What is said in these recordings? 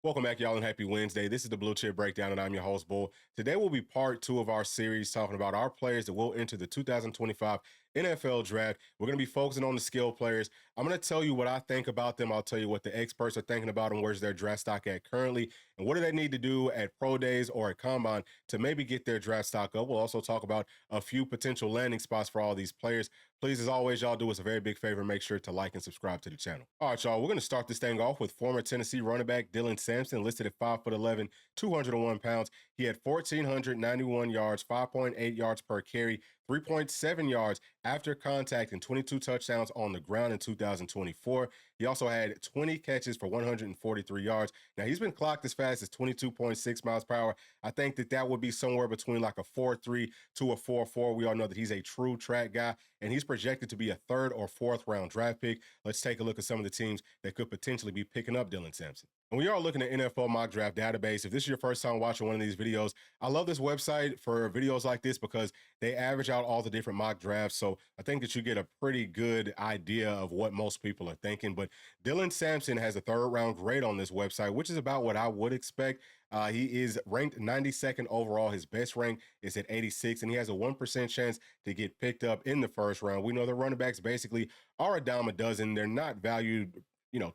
Welcome back, y'all, and happy Wednesday. This is the Bluechip Breakdown, and I'm your host, Bull. Today will be part 2 of our series talking about our players that will enter the 2025 NFL Draft. We're going to be focusing on the skill players. I'm going to tell you what I think about them. I'll tell you what the experts are thinking about and where's their draft stock at currently, and what do they need to do at Pro Days or at Combine to maybe get their draft stock up. We'll also talk about a few potential landing spots for all these players. Please, as always, y'all do us a very big favor. Make sure to like and subscribe to the channel. All right, y'all, we're going to start this thing off with former Tennessee running back Dylan Sampson, listed at 5'11", 201 pounds. He had 1,491 yards, 5.8 yards per carry, 3.7 yards after contact, and 22 touchdowns on the ground in 2024. He also had 20 catches for 143 yards. Now, he's been clocked as fast as 22.6 miles per hour. I think that would be somewhere between like a 4.3 to a 4.4. We all know that he's a true track guy, and he's projected to be a 3rd or 4th round draft pick. Let's take a look at some of the teams that could potentially be picking up Dylan Sampson. And we are looking at NFL mock draft database. If this is your first time watching one of these videos, I love this website for videos like this because they average out all the different mock drafts. So I think that you get a pretty good idea of what most people are thinking. But Dylan Sampson has a 3rd round grade on this website, which is about what I would expect. He is ranked 92nd overall. His best rank is at 86, and he has a 1% chance to get picked up in the 1st round. We know the running backs basically are a dime a dozen. They're not valued,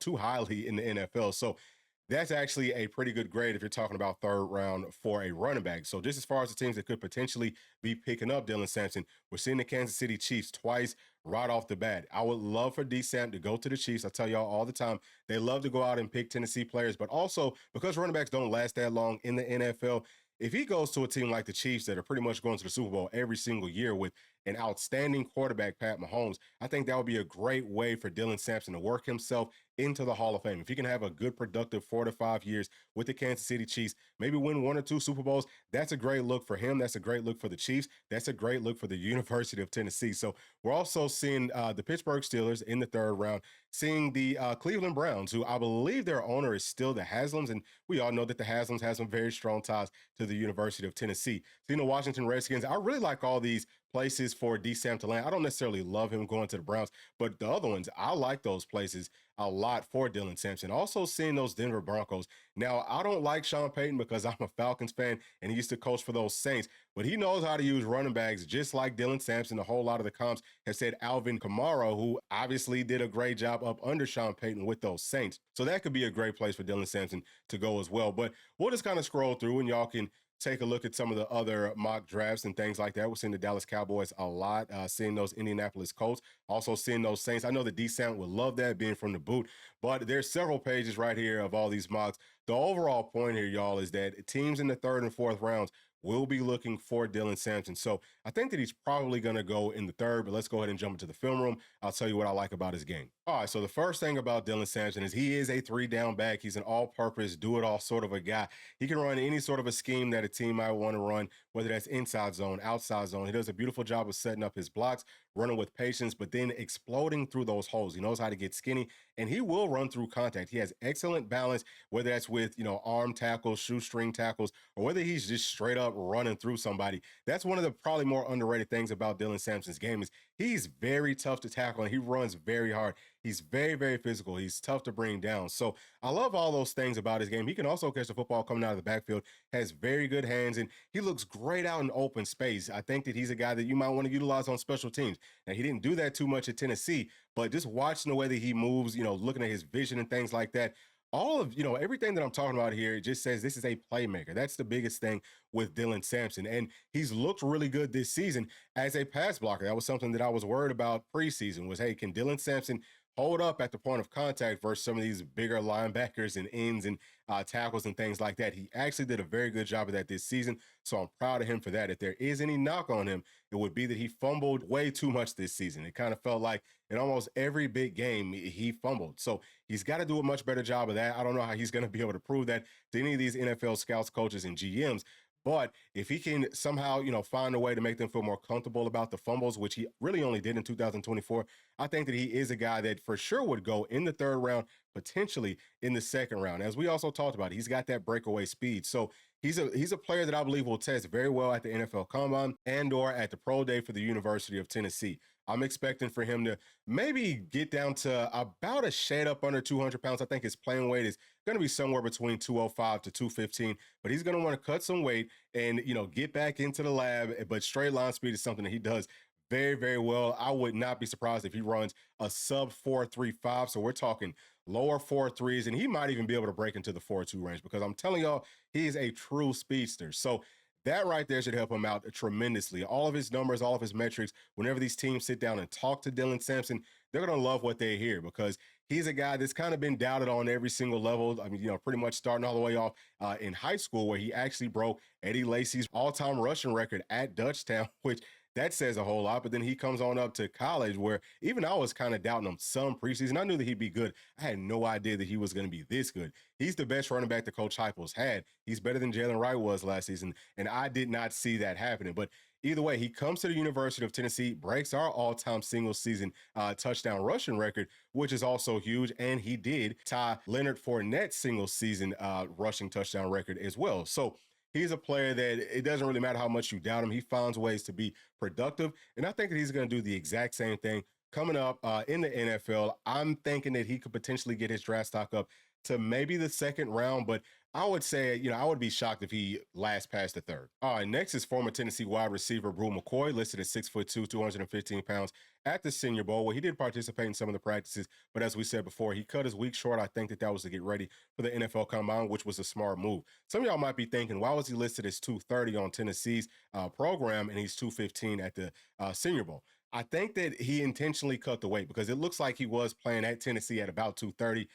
too highly in the NFL. So that's actually a pretty good grade if you're talking about 3rd round for a running back. So just as far as the teams that could potentially be picking up Dylan Sampson, we're seeing the Kansas City Chiefs twice right off the bat. I would love for D-Samp to go to the Chiefs. I tell y'all all the time, they love to go out and pick Tennessee players, but also because running backs don't last that long in the NFL, if he goes to a team like the Chiefs that are pretty much going to the Super Bowl every single year with an outstanding quarterback, Pat Mahomes, I think that would be a great way for Dylan Sampson to work himself into the Hall of Fame. If he can have a good, productive 4 to 5 years with the Kansas City Chiefs, maybe win 1 or 2 Super Bowls, that's a great look for him. That's a great look for the Chiefs. That's a great look for the University of Tennessee. So we're also seeing the Pittsburgh Steelers in the 3rd round, seeing the Cleveland Browns, who I believe their owner is still the Haslams, and we all know that the Haslams have some very strong ties to the University of Tennessee. Seeing the Washington Redskins, I really like all these places for D-Samp to land. I don't necessarily love him going to the Browns, but the other ones, I like those places a lot for Dylan Sampson. Also seeing those Denver Broncos. Now, I don't like Sean Payton because I'm a Falcons fan and he used to coach for those Saints, but he knows how to use running backs just like Dylan Sampson. A whole lot of the comps have said Alvin Kamara, who obviously did a great job up under Sean Payton with those Saints. So that could be a great place for Dylan Sampson to go as well. But we'll just kind of scroll through and y'all can take a look at some of the other mock drafts and things like that. We're seeing the Dallas Cowboys a lot, seeing those Indianapolis Colts, also seeing those Saints. I know the D-Samp would love that being from the boot, but there's several pages right here of all these mocks. The overall point here, y'all, is that teams in the 3rd and 4th rounds will be looking for Dylan Sampson. So I think that he's probably going to go in the 3rd, but let's go ahead and jump into the film room. I'll tell you what I like about his game. All right, so the first thing about Dylan Sampson is he is a 3-down back. He's an all-purpose, do-it-all sort of a guy. He can run any sort of a scheme that a team might want to run, whether that's inside zone, outside zone. He does a beautiful job of setting up his blocks, running with patience, but then exploding through those holes. He knows how to get skinny, and he will run through contact. He has excellent balance, whether that's with, arm tackles, shoestring tackles, or whether he's just straight up running through somebody. That's one of the probably more underrated things about Dylan Sampson's game is he's very tough to tackle, and he runs very hard. He's very, very physical. He's tough to bring down. So I love all those things about his game. He can also catch the football coming out of the backfield, has very good hands, and he looks great out in open space. I think that he's a guy that you might want to utilize on special teams. Now, he didn't do that too much at Tennessee, but just watching the way that he moves, looking at his vision and things like that, all of, everything that I'm talking about here, it just says this is a playmaker. That's the biggest thing with Dylan Sampson. And he's looked really good this season as a pass blocker. That was something that I was worried about preseason was, hey, can Dylan Sampson hold up at the point of contact versus some of these bigger linebackers and ends and tackles and things like that? He actually did a very good job of that this season, so I'm proud of him for that. If there is any knock on him, it would be that he fumbled way too much this season. It kind of felt like in almost every big game, he fumbled. So he's got to do a much better job of that. I don't know how he's going to be able to prove that to any of these NFL scouts, coaches, and GMs, but if he can somehow, find a way to make them feel more comfortable about the fumbles, which he really only did in 2024, I think that he is a guy that for sure would go in the 3rd round, potentially in the 2nd round. As we also talked about, he's got that breakaway speed. So he's a player that I believe will test very well at the NFL Combine and or at the Pro Day for the University of Tennessee. I'm expecting for him to maybe get down to about a shade up under 200 pounds. I think his playing weight is going to be somewhere between 205 to 215, but he's going to want to cut some weight and, get back into the lab. But straight line speed is something that he does very, very well. I would not be surprised if he runs a sub 4.35. So we're talking lower 4.3s, and he might even be able to break into the 4.2 range because I'm telling y'all, he is a true speedster. So that right there should help him out tremendously. All of his numbers, all of his metrics, whenever these teams sit down and talk to Dylan Sampson, they're going to love what they hear because he's a guy that's kind of been doubted on every single level. I mean, pretty much starting all the way off in high school where he actually broke Eddie Lacy's all-time rushing record at Dutchtown, which that says a whole lot. But then he comes on up to college where even I was kind of doubting him some preseason. I knew that he'd be good. I had no idea that he was going to be this good. He's the best running back that Coach Heupel's had. He's better than Jalen Wright was last season, and I did not see that happening. But either way, he comes to the University of Tennessee, breaks our all-time single-season touchdown rushing record, which is also huge, and he did tie Leonard Fournette's single-season rushing touchdown record as well. So he's a player that it doesn't really matter how much you doubt him. He finds ways to be productive, and I think that he's going to do the exact same thing coming up in the NFL. I'm thinking that he could potentially get his draft stock up to maybe the second round, but I would say, I would be shocked if he lasts past the third. All right, next is former Tennessee wide receiver Bru McCoy, listed at 6'2", 215 pounds at the Senior Bowl, where he did participate in some of the practices, but as we said before, he cut his week short. I think that was to get ready for the NFL Combine, which was a smart move. Some of y'all might be thinking, why was he listed as 230 on Tennessee's program and he's 215 at the Senior Bowl? I think that he intentionally cut the weight because it looks like he was playing at Tennessee at about 230,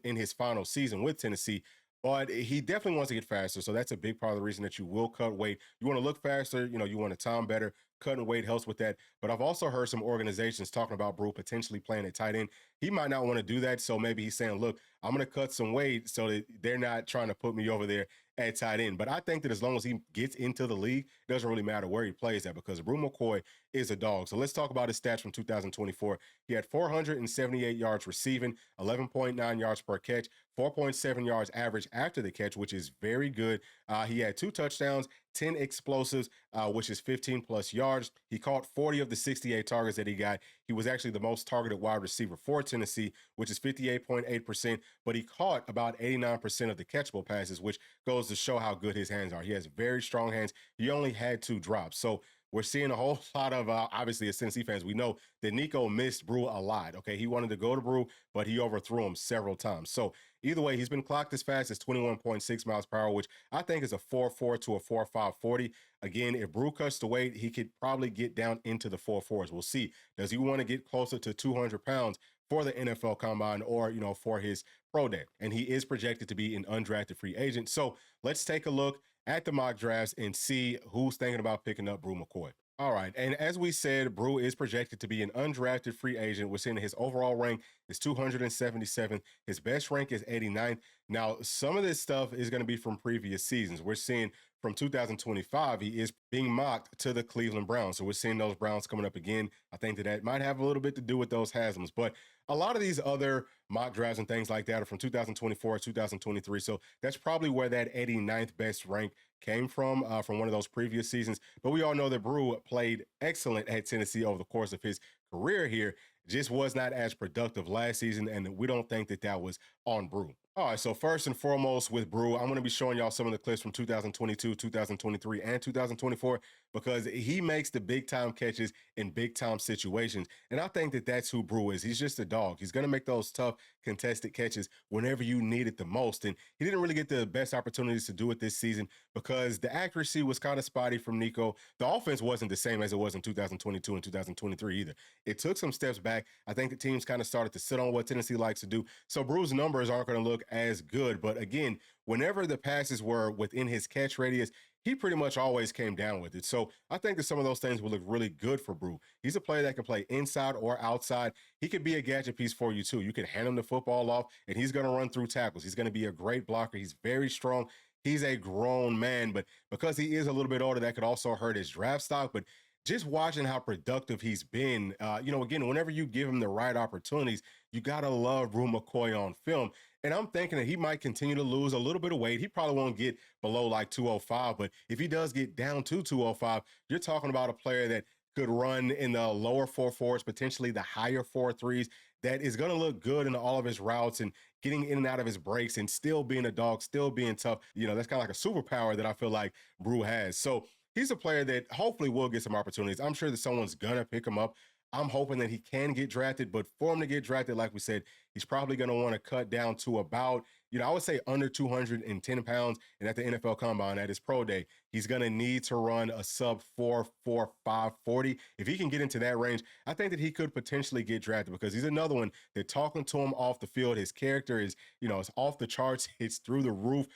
in his final season with Tennessee. But he definitely wants to get faster. So that's a big part of the reason that you will cut weight. You want to look faster, you want to time better. Cutting weight helps with that. But I've also heard some organizations talking about Bru potentially playing at tight end. He might not want to do that. So maybe he's saying, look, I'm going to cut some weight so that they're not trying to put me over there at tight end. But I think that as long as he gets into the league, it doesn't really matter where he plays at because Bru McCoy is a dog. So let's talk about his stats from 2024. He had 478 yards receiving, 11.9 yards per catch, 4.7 yards average after the catch, which is very good. He had 2 touchdowns, 10 explosives, which is 15 plus yards. He caught 40 of the 68 targets that he got. He was actually the most targeted wide receiver for Tennessee, which is 58.8%, but he caught about 89% of the catchable passes, which goes to show how good his hands are. He has very strong hands. He only had 2 drops. So we're seeing a whole lot of, obviously, as Tennessee fans, we know that Nico missed Bru a lot, okay? He wanted to go to Bru, but he overthrew him several times. So either way, he's been clocked as fast as 21.6 miles per hour, which I think is a 4.4 to a 4.5 40. Again, if Bru cuts the weight, he could probably get down into the 4.4s. We'll see. Does he want to get closer to 200 pounds for the NFL Combine or, for his pro day? And he is projected to be an undrafted free agent. So let's take a look at the mock drafts and see who's thinking about picking up Bru McCoy. All right, and as we said, Bru is projected to be an undrafted free agent. We're seeing his overall rank is 277th. His best rank is 89th. Now, some of this stuff is going to be from previous seasons. We're seeing from 2025, he is being mocked to the Cleveland Browns. So we're seeing those Browns coming up again. I think that might have a little bit to do with those Haslam's. But a lot of these other mock drafts and things like that are from 2024, 2023. So that's probably where that 89th best rank came from one of those previous seasons. But we all know that Bru played excellent at Tennessee over the course of his career here. Just was not as productive last season, and we don't think that was on Bru. All right, so first and foremost with Bru, I'm going to be showing y'all some of the clips from 2022, 2023, and 2024 because he makes the big-time catches in big-time situations. And I think that that's who Bru is. He's just a dog. He's going to make those tough, contested catches whenever you need it the most. And he didn't really get the best opportunities to do it this season because the accuracy was kind of spotty from Nico. The offense wasn't the same as it was in 2022 and 2023 either. It took some steps back. I think the teams kind of started to sit on what Tennessee likes to do. So Bru's numbers aren't going to look as good. But again, whenever the passes were within his catch radius, he pretty much always came down with it. So I think that some of those things will look really good for Bru. He's a player that can play inside or outside. He could be a gadget piece for you too. You can hand him the football off and he's going to run through tackles. He's going to be a great blocker. He's very strong. He's a grown man, but because he is a little bit older, that could also hurt his draft stock. But just watching how productive he's been, again, whenever you give him the right opportunities, you got to love Bru McCoy on film. And I'm thinking that he might continue to lose a little bit of weight. He probably won't get below like 205, but if he does get down to 205, you're talking about a player that could run in the lower 4.4s, potentially the higher 4.3s. That is going to look good in all of his routes and getting in and out of his breaks and still being a dog, still being tough. That's kind of like a superpower that I feel like Bru has. So he's a player that hopefully will get some opportunities. I'm sure that someone's going to pick him up. I'm hoping that he can get drafted, but for him to get drafted, like we said, he's probably going to want to cut down to about, I would say under 210 pounds. And at the NFL Combine, at his pro day, he's going to need to run a sub 4.45 40. If he can get into that range, I think that he could potentially get drafted because he's another one that talking to him off the field, his character is, it's off the charts. It's through the roof.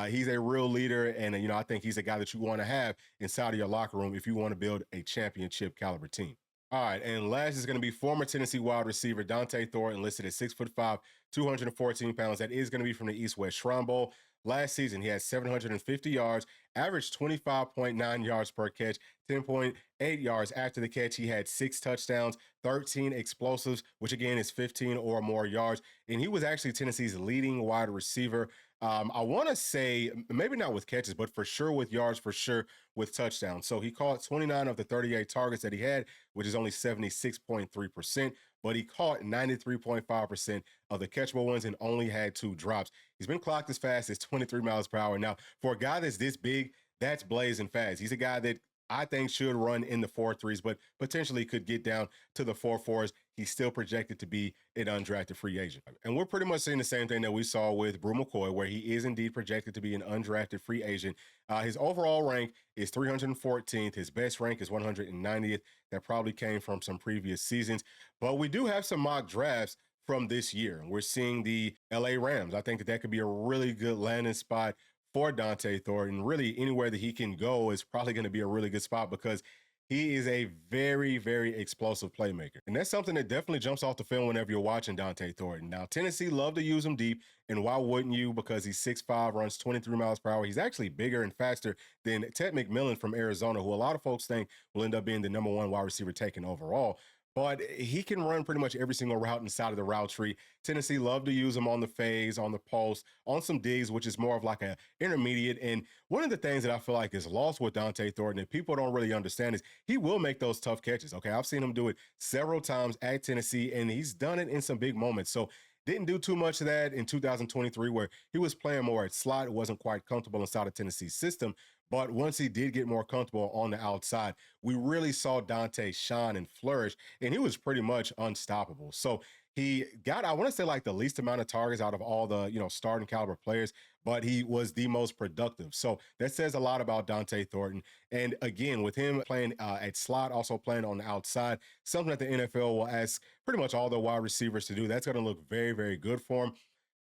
He's a real leader. And, I think he's a guy that you want to have inside of your locker room if you want to build a championship caliber team. All right, and last is going to be former Tennessee wide receiver Dante Thornton, listed at 6'5", 214 pounds. That is going to be from the East-West Shrine Bowl. Last season, he had 750 yards, averaged 25.9 yards per catch, 10.8 yards after the catch. He had 6 touchdowns, 13 explosives, which again is 15 or more yards. And he was actually Tennessee's leading wide receiver. I want to say maybe not with catches, but for sure with yards, for sure with touchdowns. So he caught 29 of the 38 targets that he had, which is only 76.3%, but he caught 93.5% of the catchable ones and only had 2 drops. He's been clocked as fast as 23 miles per hour. Now, for a guy that's this big, that's blazing fast. He's a guy that I think should run in the 4.3s, but potentially could get down to the 4.4s. He's still projected to be an undrafted free agent. And we're pretty much seeing the same thing that we saw with Bru McCoy, where he is indeed projected to be an undrafted free agent. His overall rank is 314th. His best rank is 190th. That probably came from some previous seasons. But we do have some mock drafts from this year. We're seeing the LA Rams. I think that could be a really good landing spot for Dante Thornton. Really, anywhere that he can go is probably going to be a really good spot because he is a very, very explosive playmaker. And that's something that definitely jumps off the film whenever you're watching Dante Thornton. Now, Tennessee love to use him deep, and why wouldn't you? Because he's 6'5", runs 23 miles per hour. He's actually bigger and faster than Ted McMillan from Arizona, who a lot of folks think will end up being the #1 wide receiver taken overall. But he can run pretty much every single route inside of the route tree. Tennessee love to use him on the phase, on the post, on some digs, which is more of like an intermediate. And one of the things that I feel like is lost with Dante Thornton and people don't really understand is he will make those tough catches. Okay, I've seen him do it several times at Tennessee, and he's done it in some big moments. So didn't do too much of that in 2023 where he was playing more at slot, wasn't quite comfortable inside of Tennessee's system. But once he did get more comfortable on the outside, we really saw Dante shine and flourish, and he was pretty much unstoppable. So he got, I want to say, like the least amount of targets out of all the, starting caliber players, but he was the most productive. So that says a lot about Dante Thornton. And again, with him playing at slot, also playing on the outside, something that the NFL will ask pretty much all the wide receivers to do. That's going to look very, very good for him.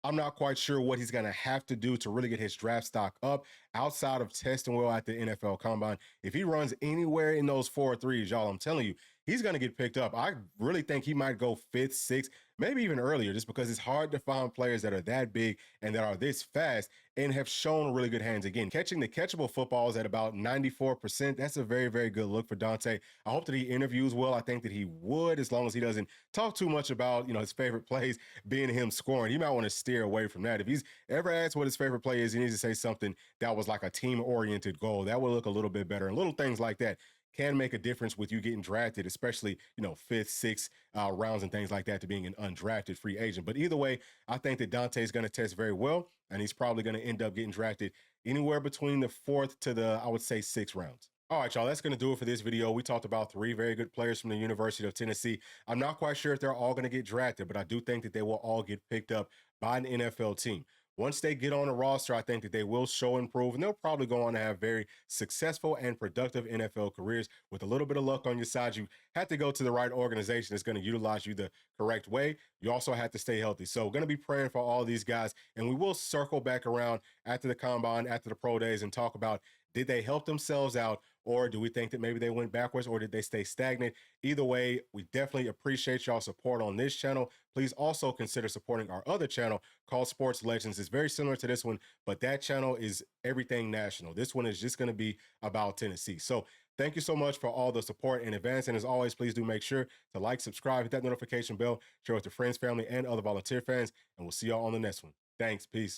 I'm not quite sure what he's going to have to do to really get his draft stock up outside of testing well at the NFL Combine. If he runs anywhere in those 4.3s, y'all, I'm telling you, he's going to get picked up. I really think he might go 5th, 6th, maybe even earlier, just because it's hard to find players that are that big and that are this fast and have shown really good hands. Again, catching the catchable footballs at about 94%, that's a very, very good look for Dante. I hope that he interviews well. I think that he would, as long as he doesn't talk too much about, his favorite plays being him scoring. He might want to steer away from that. If he's ever asked what his favorite play is, he needs to say something that was like a team-oriented goal. That would look a little bit better. And little things like that can make a difference with you getting drafted, especially, 5th, 6th rounds and things like that, to being an undrafted free agent. But either way, I think that Dante is going to test very well, and he's probably going to end up getting drafted anywhere between the 4th to the, I would say, 6th rounds. All right, y'all, that's going to do it for this video. We talked about 3 very good players from the University of Tennessee. I'm not quite sure if they're all going to get drafted, but I do think that they will all get picked up by an NFL team. Once they get on the roster, I think that they will show improve, and they'll probably go on to have very successful and productive NFL careers. With a little bit of luck on your side, you have to go to the right organization that's going to utilize you the correct way. You also have to stay healthy. So going to be praying for all these guys, and we will circle back around after the Combine, after the Pro Days, and talk about, did they help themselves out, or do we think that maybe they went backwards, or did they stay stagnant? Either way, we definitely appreciate y'all support on this channel. Please also consider supporting our other channel called Sports Legends. It's very similar to this one, but that channel is everything national. This one is just going to be about Tennessee. So thank you so much for all the support in advance. And as always, please do make sure to like, subscribe, hit that notification bell, share with your friends, family, and other volunteer fans. And we'll see y'all on the next one. Thanks. Peace.